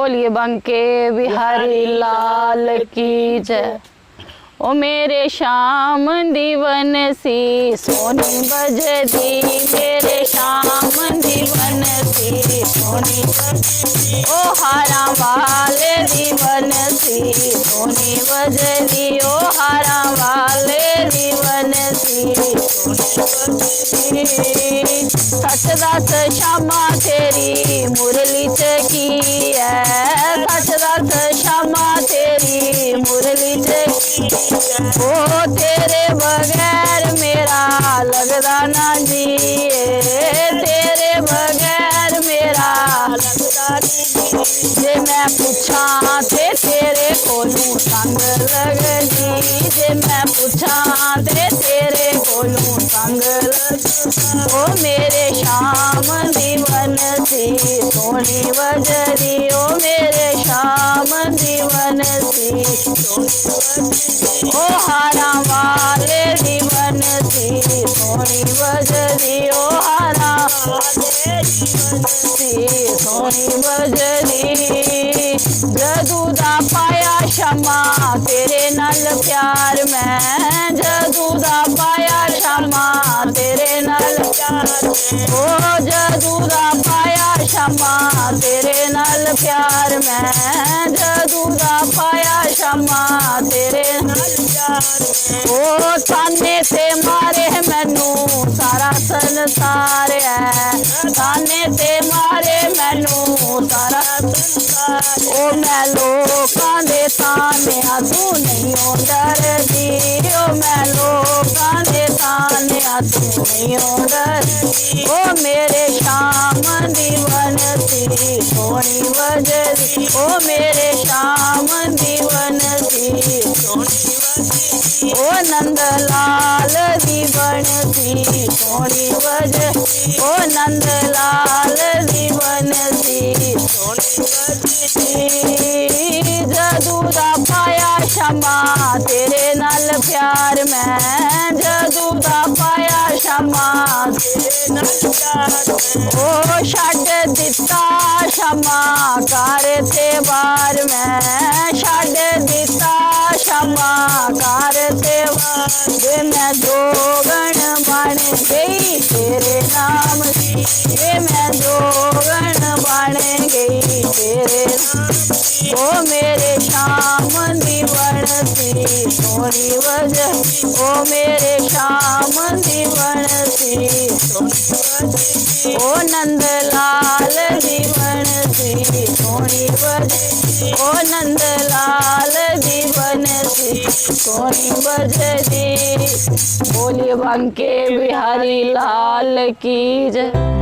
बोलिए बंके बिहारी लाल की जय। ओ मेरे श्याम दीवन सी सोनी बजदी, मेरे श्याम दीवन सी सोनी बजदी, ओ हारा वाले दीवन सी सोनी बजदी, ओ हारा वाले दीवन सी सोनी बजदी। सच दस श्यामा तेरी मुरली चकी है, सच दस श्यामा तेरी मुरली चकी, ओ तेरे बगैर मेरा लगदा ना जी, तेरे बगैर मेरा लगदा नहीं जी। जे मैं पूछा ते तेरे कोलू संग लगदी, जे मैं पूछा ते तेरे कोलू संग लगदी, ओ मेरे श्याम दीवन सी सोनी बजदी, ओ मेरे श्याम दीवन सी सोनी बजदी, ओ हारा वाले दीवन सी सोनी बजदी, ओ हारा वाले दीवन सी सोनी बजदी। जदू दा पाया शमा तेरे नाल प्यार मैं, जदू दा पाया शमा तेरे नाल प्यार, ओ जदू दा पाया शमा तेरे नाल प्यार मैं, जदू दा पाया शमा तेरे नाल प्यार, ओ ताने ते मारे मैनू सारा संसार है, ताने ते मारे मैनू सारा संसार, ओ मैं लोकां दे ताने तू नहीं हो डरदी, ओ मैं लोकां दे ताने तू नहीं हो डरदी, ओ मेरे श्याम दीवन सी सोनी बजदी, ओ मेरे श्याम दीवन सी सोनी बजदी, ओ नंद लाल दीवन सी सोनी बजदी, ओ नंद लाल दीवन सी सोनी बजदी। जदू दा पाया शमा तेरे नाल प्यार मैं, जदू दा पाया शमा तेरे नाल प्यार, ओ छड्ड दिता शमा घर ते बार मैं, छड्ड दिता शमा घर ते बार, जे मैं जोगन बन गई तेरे नाम दी, जे मैं जोगन बन गई तेरे नाम, ओ मेरे श्याम दीवन सी सोनी बजदी, ओ मेरे श्याम दीवन सी सोनी बजदी, ओ नंद लाल दीवन सी सोनी बजदी, ओ नंद लाल दीवन सी सोनी बजदी। बोलिए बंके बिहारी लाल की जय।